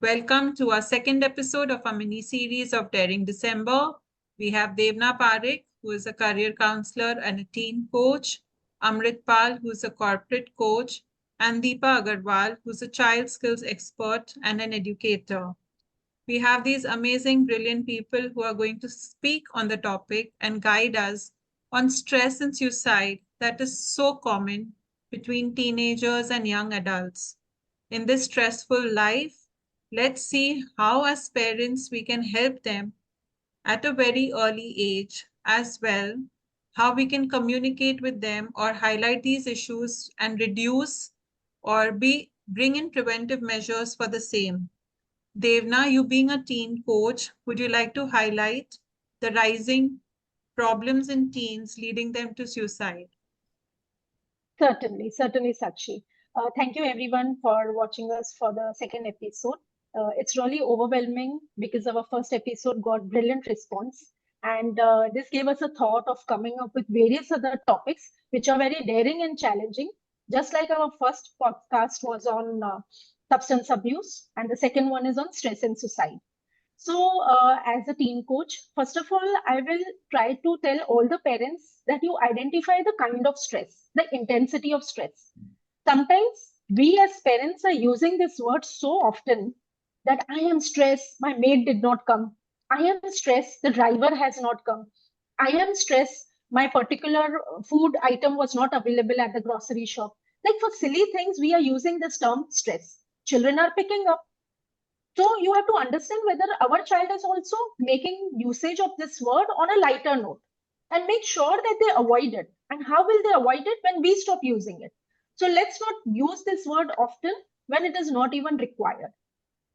Welcome to our second episode of our mini series of Daring December. We have Devna Parikh, who is a career counselor and a teen coach, Amrit Pal, who is a corporate coach, and Deepa Agarwal, who's a child skills expert and an educator. We have these amazing, brilliant people who are going to speak on the topic and guide us on stress and suicide that is so common between teenagers and young adults. In this stressful life, let's see how, as parents, we can help them at a very early age as well, how we can communicate with them or highlight these issues and reduce or bring in preventive measures for the same. Devna, you being a teen coach, would you like to highlight the rising problems in teens leading them to suicide? Certainly, Sakshi. Thank you everyone for watching us for the second episode. It's really overwhelming because our first episode got brilliant response, and this gave us a thought of coming up with various other topics which are very daring and challenging. Just like our first podcast was on substance abuse, and the second one is on stress and suicide. So, as a teen coach, first of all, I will try to tell all the parents that you identify the kind of stress, the intensity of stress. Sometimes we as parents are using this word so often that I am stressed, my maid did not come. I am stressed, the driver has not come. I am stressed, my particular food item was not available at the grocery shop. Like for silly things, we are using this term stress. Children are picking up. So you have to understand whether our child is also making usage of this word on a lighter note and make sure that they avoid it. And how will they avoid it when we stop using it? So let's not use this word often when it is not even required.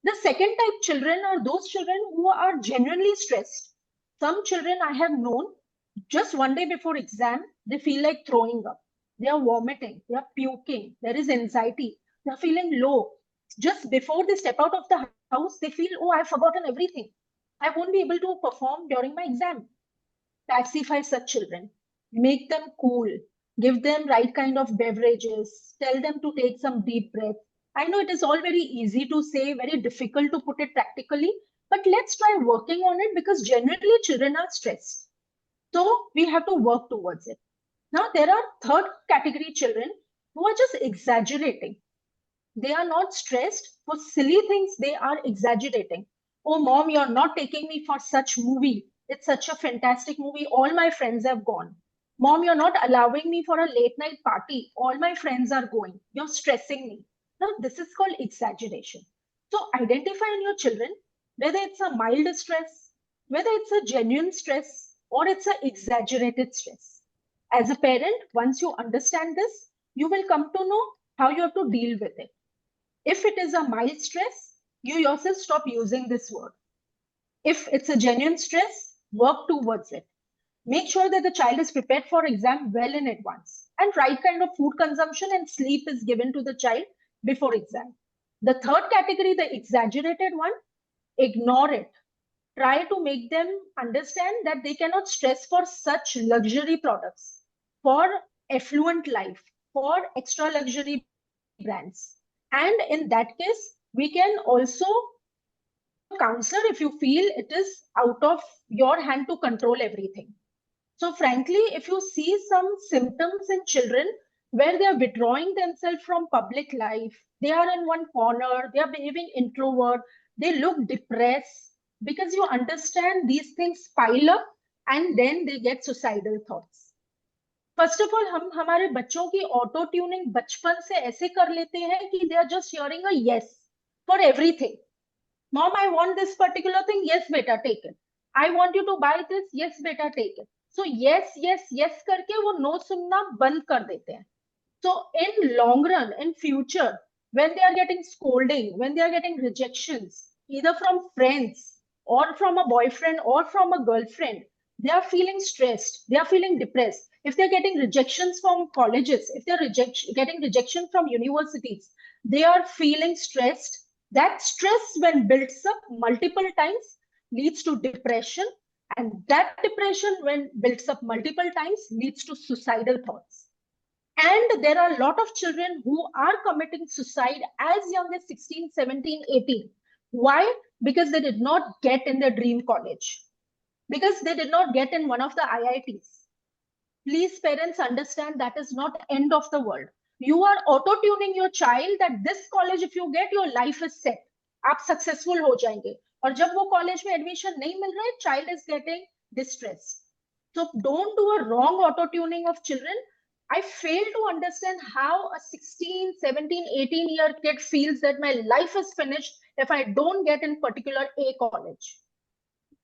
The second type children are those children who are genuinely stressed. Some children I have known just one day before exam, they feel like throwing up. They are vomiting, they are puking, there is anxiety, they are feeling low. Just before they step out of the house, they feel, oh, I've forgotten everything. I won't be able to perform during my exam. Pacify such children, make them cool, give them right kind of beverages, tell them to take some deep breath. I know it is all very easy to say, very difficult to put it practically, but let's try working on it because generally children are stressed. So we have to work towards it. Now, there are third category children who are just exaggerating. They are not stressed for silly things, they are exaggerating. Oh, mom, you're not taking me for such movie. It's such a fantastic movie. All my friends have gone. Mom, you're not allowing me for a late night party. All my friends are going. You're stressing me. Now, this is called exaggeration. So, identify in your children whether it's a mild stress, whether it's a genuine stress, or it's an exaggerated stress. As a parent, once you understand this, you will come to know how you have to deal with it. If it is a mild stress, you yourself stop using this word. If it's a genuine stress, work towards it. Make sure that the child is prepared for exam well in advance. And right kind of food consumption and sleep is given to the child before exam. The third category, the exaggerated one, ignore it. Try to make them understand that they cannot stress for such luxury products, for affluent life, for extra luxury brands. And in that case, we can also take you to a counselor if you feel it is out of your hand to control everything. So, frankly, if you see some symptoms in children where they are withdrawing themselves from public life, they are in one corner, they are behaving introvert, they look depressed, because you understand these things pile up and then they get suicidal thoughts. First of all हम हमारे बच्चों की auto tuning बचपन से ऐसे कर लेते हैं कि they are just hearing a yes for everything. Mom I want this particular thing, yes बेटा take it. I want you to buy this, yes बेटा take it. So yes yes yes करके वो नो सुनना बंद कर देते हैं. So in long run, in future, when they are getting scolding, when they are getting rejections, either from friends or from a boyfriend or from a girlfriend, they are feeling stressed, they are feeling depressed. If they're getting rejections from colleges, if they're getting rejection from universities, they are feeling stressed. That stress, when builds up multiple times, leads to depression. And that depression, when builds up multiple times, leads to suicidal thoughts. And there are a lot of children who are committing suicide as young as 16, 17, 18. Why? Because they did not get in their dream college, because they did not get in one of the IITs. Please, parents, understand that is not end of the world. You are auto tuning your child that this college if you get, your life is set, आप successful हो जाएंगे. और जब वो college में admission नहीं मिल रहा है, child is getting distressed. So don't do a wrong auto tuning of children. I fail to understand how a 16, 17, 18-year kid feels that my life is finished if I don't get in particular A college.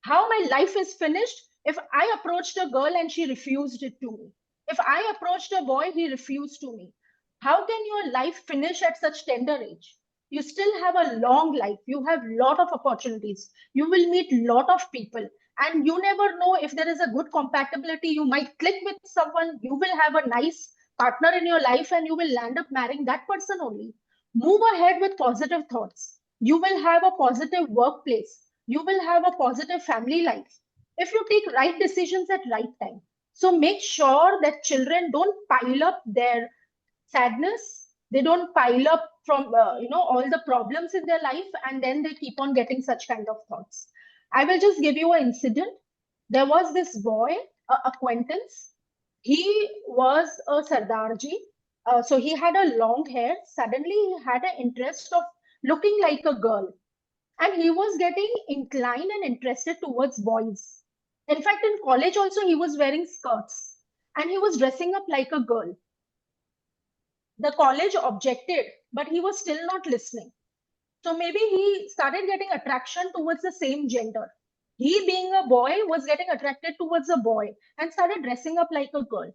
How my life is finished if I approached a girl and she refused it to me. If I approached a boy, he refused to me. How can your life finish at such tender age? You still have a long life. You have lot of opportunities. You will meet lot of people. And you never know if there is a good compatibility. You might click with someone. You will have a nice partner in your life and you will land up marrying that person only. Move ahead with positive thoughts. You will have a positive workplace. You will have a positive family life if you take right decisions at right time. So make sure that children don't pile up their sadness. They don't pile up from all the problems in their life, and then they keep on getting such kind of thoughts. I will just give you an incident. There was this boy, a acquaintance. He was a Sardarji. So he had a long hair. Suddenly he had an interest of looking like a girl, and he was getting inclined and interested towards boys. In fact, in college also, he was wearing skirts and he was dressing up like a girl. The college objected, but he was still not listening. So maybe he started getting attraction towards the same gender. He, being a boy, was getting attracted towards a boy and started dressing up like a girl.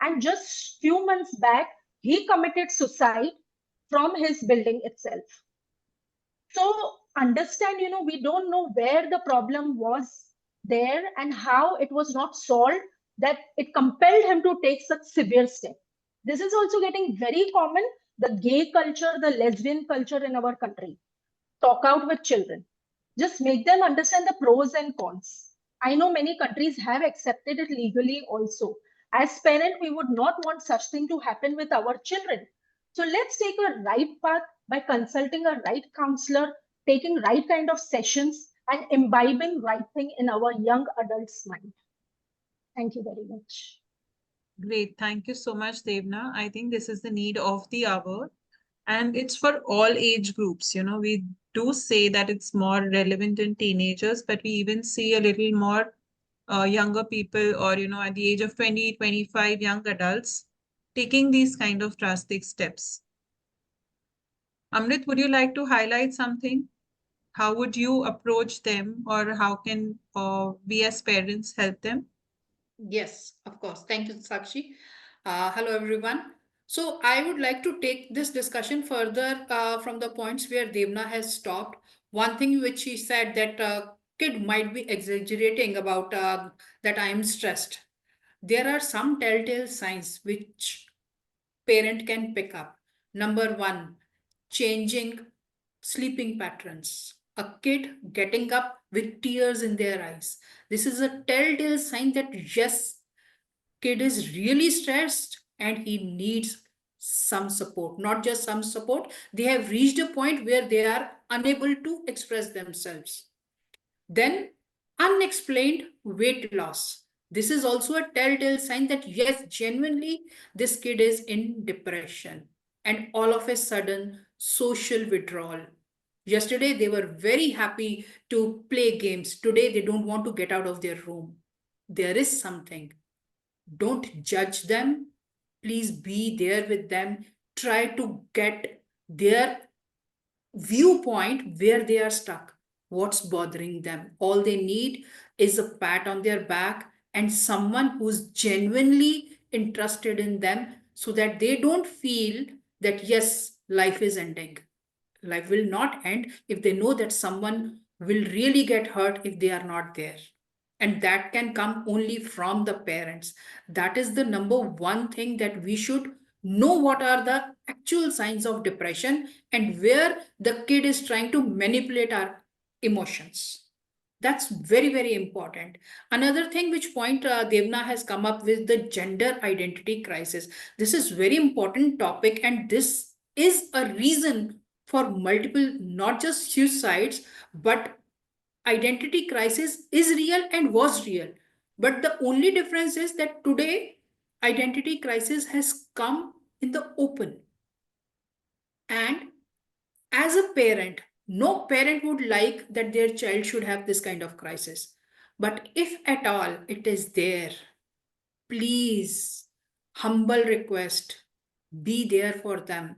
And just few months back, he committed suicide from his building itself. So understand, we don't know where the problem was there and how it was not solved, that it compelled him to take such severe step. This is also getting very common, the gay culture, the lesbian culture in our country. Talk out with children. Just make them understand the pros and cons. I know many countries have accepted it legally also. As parents, we would not want such thing to happen with our children. So let's take a right path by consulting a right counselor, taking right kind of sessions, and imbibing right thing in our young adults' mind. Thank you very much. Great. Thank you so much, Devna. I think this is the need of the hour. And it's for all age groups. We do say that it's more relevant in teenagers, but we even see a little more younger people, or, at the age of 20, 25, young adults taking these kind of drastic steps. Amrit, would you like to highlight something? How would you approach them, or how can we as parents help them? Yes, of course. Thank you, Sakshi. Hello, everyone. So, I would like to take this discussion further from the points where Devna has stopped. One thing which she said that kid might be exaggerating about that I am stressed. There are some telltale signs which parent can pick up. Number one, changing sleeping patterns. A kid getting up with tears in their eyes. This is a telltale sign that yes, kid is really stressed and he needs some support. Not just some support, they have reached a point where they are unable to express themselves. Then unexplained weight loss. This is also a telltale sign that yes, genuinely this kid is in depression. And all of a sudden, social withdrawal. Yesterday, they were very happy to play games. Today, they don't want to get out of their room. There is something. Don't judge them. Please be there with them. Try to get their viewpoint where they are stuck, what's bothering them. All they need is a pat on their back and someone who's genuinely interested in them so that they don't feel that, yes, life is ending. Life will not end if they know that someone will really get hurt if they are not there. And that can come only from the parents. That is the number one thing, that we should know what are the actual signs of depression and where the kid is trying to manipulate our emotions. That's very, very important. Another thing which point Devna has come up with, the gender identity crisis. This is very important topic, and this is a reason for multiple, not just suicides, but identity crisis is real and was real. But the only difference is that today identity crisis has come in the open. And as a parent, no parent would like that their child should have this kind of crisis. But if at all it is there, please, humble request, be there for them,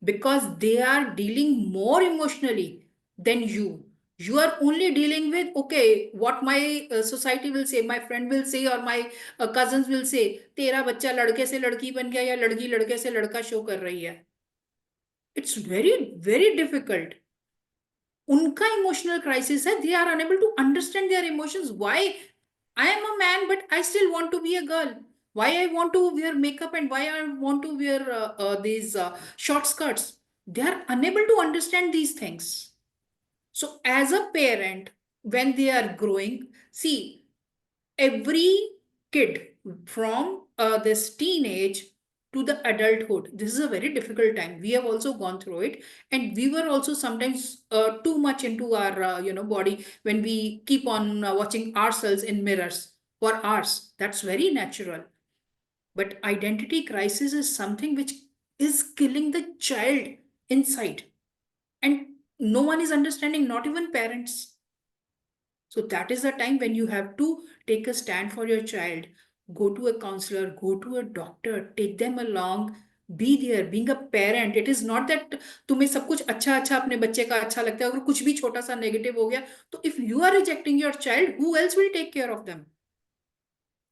because they are dealing more emotionally than you. You are only dealing with, okay, what my society will say, my friend will say, or my cousins will say, तेरा बच्चा लड़के से लड़की बन गया या लड़की लड़के से लड़का शो कर रही है. It's very, very difficult. उनका इमोशनल क्राइसिस है. They are unable to understand their emotions. Why I am a man but I still want to be a girl. Why I want to wear makeup and why I want to wear these short skirts. They are unable to understand these things. So as a parent, when they are growing, see, every kid from this teenage to the adulthood, this is a very difficult time. We have also gone through it, and we were also sometimes too much into our body when we keep on watching ourselves in mirrors for hours. That's very natural. But identity crisis is something which is killing the child inside, and no one is understanding, not even parents. So that is the time when you have to take a stand for your child. Go to a counselor, go to a doctor, take them along, be there. Being a parent, it is not that तुम्हें सब कुछ अच्छा अच्छा अपने बच्चे का अच्छा लगता है, अगर कुछ भी छोटा सा नेगेटिव हो गया, तो if you are rejecting your child, who else will take care of them?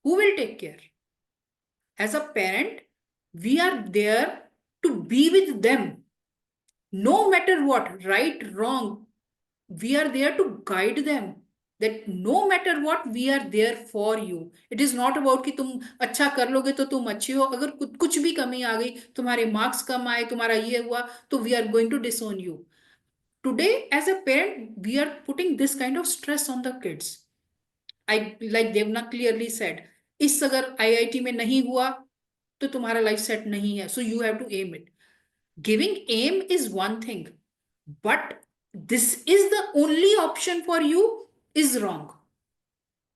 Who will take care? As a parent, we are there to be with them. No matter what, right, wrong, we are there to guide them. That no matter what, we are there for you. It is not about कि तुम अच्छा कर लोगे तो तुम अच्छे हो. अगर कुछ भी कमी आ गई, तुम्हारे मार्क्स कम आए, तुम्हारा ये हुआ, तो we are going to disown you. Today, as a parent, we are putting this kind of stress on the kids. I, like Devna clearly said, इस अगर IIT में नहीं हुआ तो तुम्हारा लाइफ सेट नहीं है. So you have to aim it. Giving aim is one thing, but this is the only option for you is wrong.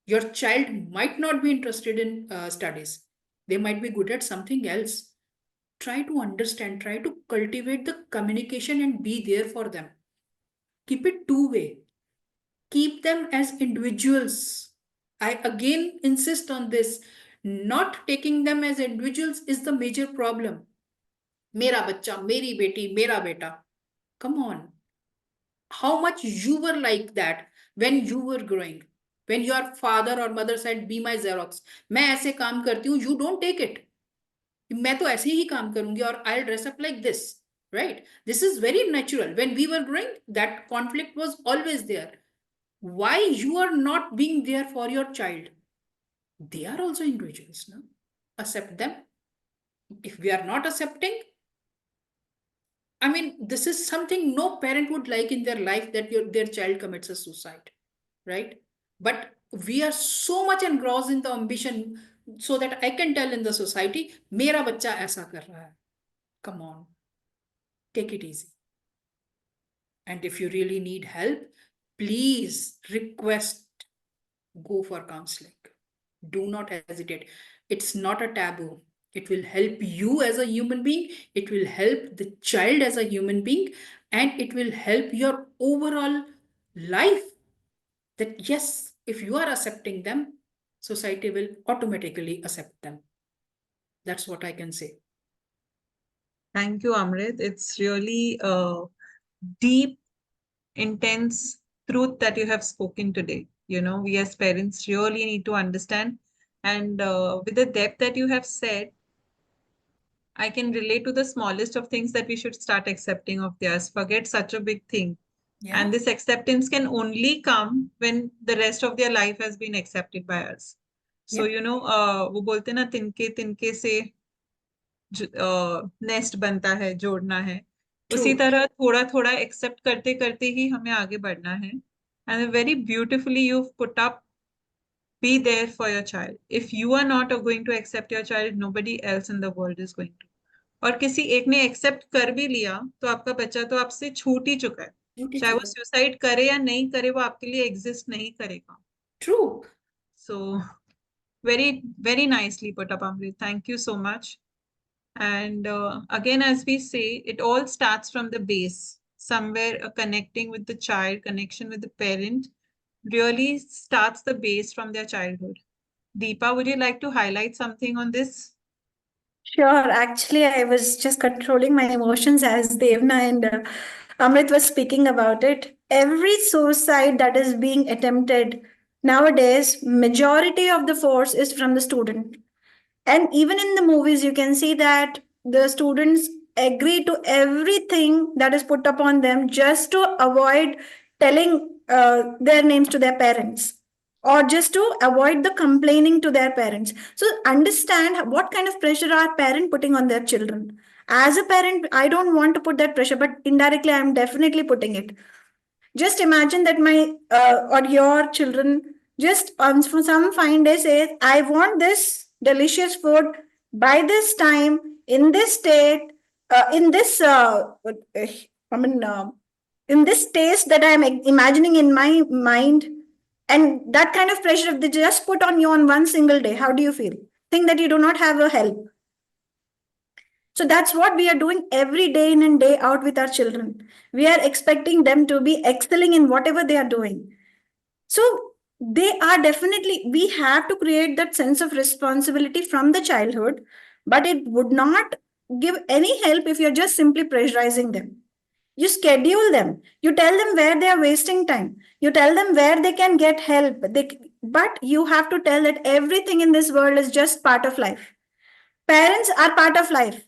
Your child might not be interested in studies. They might be good at something else. Try to understand, try to cultivate the communication and be there for them. Keep it two-way. Keep them as individuals. I again insist on this. Not taking them as individuals is the major problem. मेरा बच्चा, मेरी बेटी, मेरा बेटा. Come on. How much you were like that when you were growing, when your father or mother said, be my Xerox, मैं ऐसे काम करती हूँ, you don't take it. मैं तो ऐसे ही काम करूंगी और I'll dress up like this, right? This is very natural. When we were growing, that conflict was always there. Why you are not being there for your child? They are also individuals, no? Accept them. If we are not accepting, I mean, this is something no parent would like in their life, that their child commits a suicide, right? But we are so much engrossed in the ambition so that I can tell in the society, मेरा बच्चा ऐसा कर रहा है. Come on, take it easy. And if you really need help, please request, go for counseling. Do not hesitate. It's not a taboo. It will help you as a human being. It will help the child as a human being. And it will help your overall life. That yes, if you are accepting them, society will automatically accept them. That's what I can say. Thank you, Amrit. It's really a deep, intense truth that you have spoken today. You know, we as parents really need to understand. And with the depth that you have said, I can relate to the smallest of things that we should start accepting of theirs. Forget such a big thing. Yeah. And this acceptance can only come when the rest of their life has been accepted by us. So, Yeah. you know, वो बोलते ना तिनके तिनके से nest बनता है, जोड़ना है. उसी True. तरह थोड़ा थोड़ा एक्सेप्ट करते करते ही हमें आगे बढ़ना है. And very beautifully you've put up, be there for your child. If you are not going to accept your child, nobody else in the world is going to. और किसी एक ने एक्सेप्ट कर भी लिया तो आपका बच्चा तो आपसे छूट ही चुका है। चाहे वो सुसाइड करे या नहीं करे, वो आपके लिए एग्जिस्ट नहीं करेगा। True. So very nicely put up, Amrit. Thank you so much. And again, as we say, it all starts from the base. Somewhere a connecting with the child, connection with the parent really starts the base from their childhood. Deepa, would you like to highlight something on this? Sure. Actually, I was just controlling my emotions as Devna and Amrit was speaking about it. Every suicide that is being attempted nowadays, majority of the force is from the student. And even in the movies, you can see that the students agree to everything that is put upon them just to avoid telling their names to their parents or just to avoid the complaining to their parents. So understand what kind of pressure are parent putting on their children. As a parent, I don't want to put that pressure, but indirectly, I'm definitely putting it. Just imagine that my or your children just on some fine day says, I want this delicious food by this time in this state, in this I mean in this taste that I'm imagining in my mind, and that kind of pressure if they just put on you on one single day, how do you feel? Think that you do not have a help. So that's what we are doing every day in and day out with our children. We are expecting them to be excelling in whatever they are doing. So they are definitely, we have to create that sense of responsibility from the childhood, but it would not give any help if you're just simply pressurizing them. You schedule them, you tell them where they are wasting time, you tell them where they can get help. But you have to tell that everything in this world is just part of life. Parents are part of life.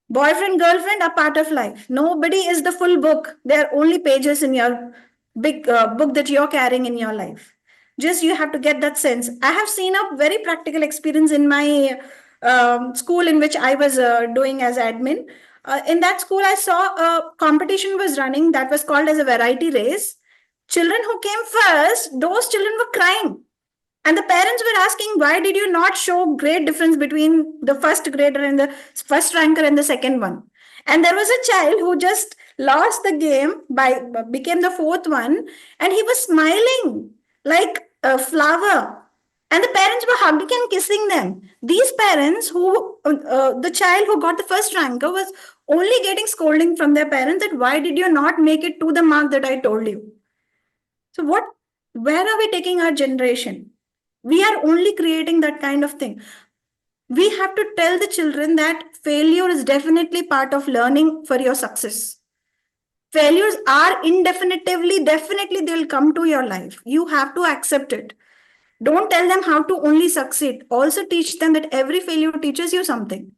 Boyfriend, girlfriend are part of life. Nobody is the full book. There are only pages in your big book that you're carrying in your life. Just you have to get that sense. I have seen a very practical experience in my school in which I was doing as admin. In that school, I saw a competition was running that was called as a variety race. Children who came first, those children were crying, and the parents were asking, why did you not show great difference between the first grader and the first ranker and the second one? And there was a child who just lost the game by became the fourth one, and he was smiling like a flower. And the parents were hugging and kissing them. These parents, the child who got the first ranker was only getting scolding from their parents that why did you not make it to the mark that I told you? So where are we taking our generation? We are only creating that kind of thing. We have to tell the children that failure is definitely part of learning for your success. Failures are definitely they'll come to your life. You have to accept it. Don't tell them how to only succeed. Also teach them that every failure teaches you something.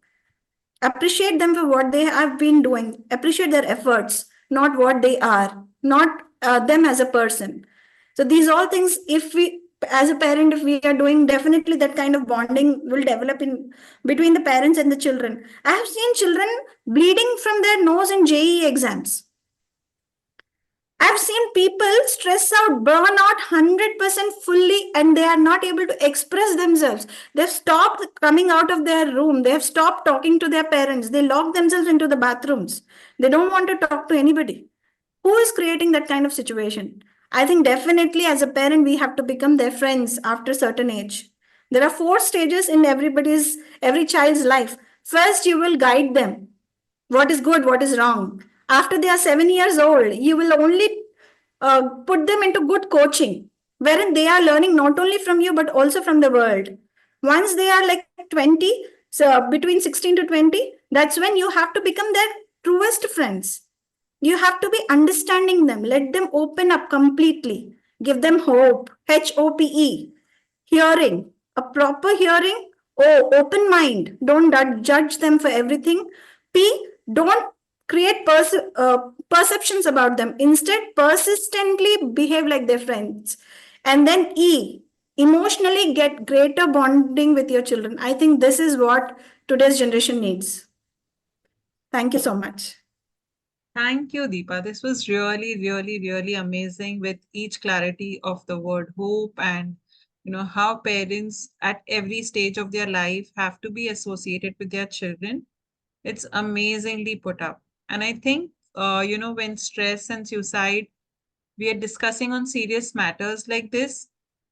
Appreciate them for what they have been doing. Appreciate their efforts, not what they are, not them as a person. So these all things, if we, as a parent, if we are doing, definitely that kind of bonding will develop in between the parents and the children. I have seen children bleeding from their nose in JEE exams. I've seen people stress out, burn out 100% fully, and they are not able to express themselves. They've stopped coming out of their room. They have stopped talking to their parents. They lock themselves into the bathrooms. They don't want to talk to anybody. Who is creating that kind of situation? I think definitely as a parent, we have to become their friends after a certain age. There are 4 stages in every child's life. First, you will guide them. What is good, what is wrong. After they are 7 years old, you will only put them into good coaching, wherein they are learning not only from you, but also from the world. Once they are like 20, so between 16 to 20, that's when you have to become their truest friends. You have to be understanding them. Let them open up completely. Give them hope. HOPE. Hearing. A proper hearing. Oh, open mind. Don't judge them for everything. P. Don't create perceptions about them. Instead, persistently behave like their friends. And then E. Emotionally get greater bonding with your children. I think this is what today's generation needs. Thank you so much. Thank you, Deepa. This was really amazing with each clarity of the word hope and how parents at every stage of their life have to be associated with their children. It's amazingly put up. And I think, when stress and suicide, we are discussing on serious matters like this,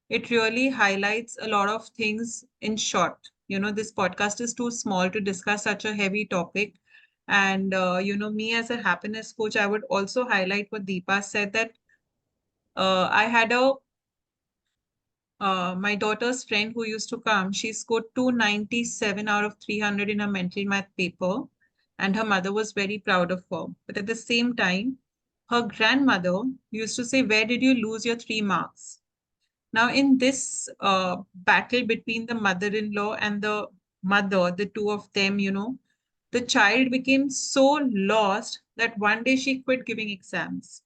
it really highlights a lot of things in short. This podcast is too small to discuss such a heavy topic. And, me as a happiness coach, I would also highlight what Deepa said, that I had my daughter's friend who used to come, she scored 297 out of 300 in a mental math paper, and her mother was very proud of her. But at the same time, her grandmother used to say, "Where did you lose your 3 marks?" Now, in this battle between the mother in law and the mother, the two of them, the child became so lost that one day she quit giving exams.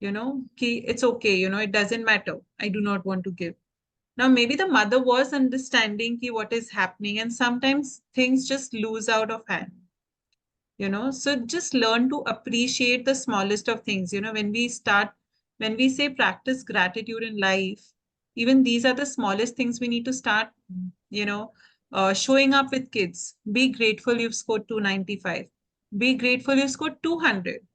It's okay, it doesn't matter. I do not want to give. Now, maybe the mother was understanding what is happening, and sometimes things just lose out of hand. So just learn to appreciate the smallest of things. When we say practice gratitude in life, even these are the smallest things we need to start, you know, showing up with kids. Be grateful you've scored 295. Be grateful you scored 200.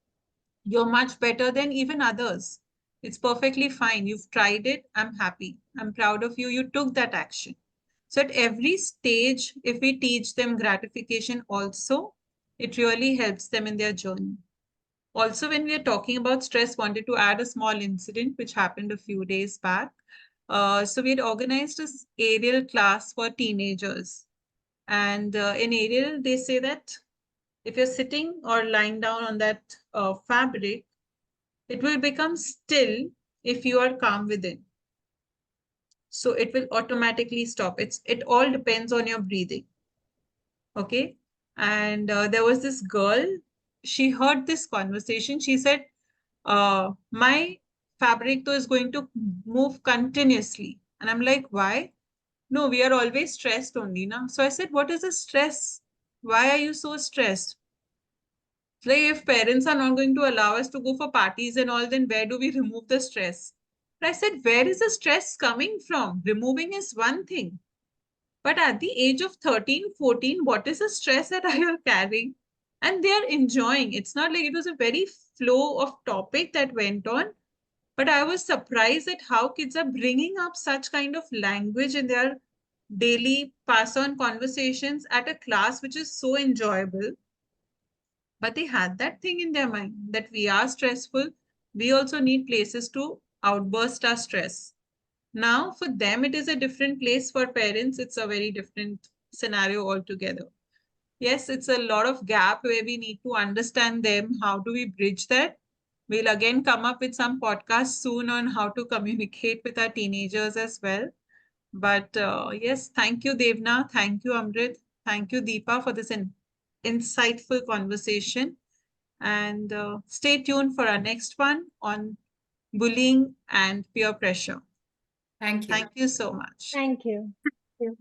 You're much better than even others. It's perfectly fine. You've tried it. I'm happy. I'm proud of you. You took that action. So at every stage, if we teach them gratification also, it really helps them in their journey. Also, when we are talking about stress, wanted to add a small incident which happened a few days back. So we had organized this aerial class for teenagers. And in aerial, they say that if you're sitting or lying down on that fabric, it will become still if you are calm within. So it will automatically stop. It all depends on your breathing. Okay. And there was this girl, she heard this conversation. She said, my fabric though is going to move continuously. And I'm like, why? No, we are always stressed only now. So I said, what is the stress? Why are you so stressed? Like if parents are not going to allow us to go for parties and all, then where do we remove the stress? But I said, where is the stress coming from? Removing is one thing. But at the age of 13, 14, what is the stress that I are carrying? And they are enjoying. It's not like it was a very flow of topic that went on. But I was surprised at how kids are bringing up such kind of language in their daily pass on conversations at a class which is so enjoyable. But they had that thing in their mind that we are stressful. We also need places to outburst our stress. Now, for them, it is a different place. For parents, it's a very different scenario altogether. Yes, it's a lot of gap where we need to understand them. How do we bridge that? We'll again come up with some podcasts soon on how to communicate with our teenagers as well. But yes, thank you, Devna. Thank you, Amrit. Thank you, Deepa, for this insightful conversation. And stay tuned for our next one on bullying and peer pressure. Thank you. Thank you so much. Thank you. Thank you.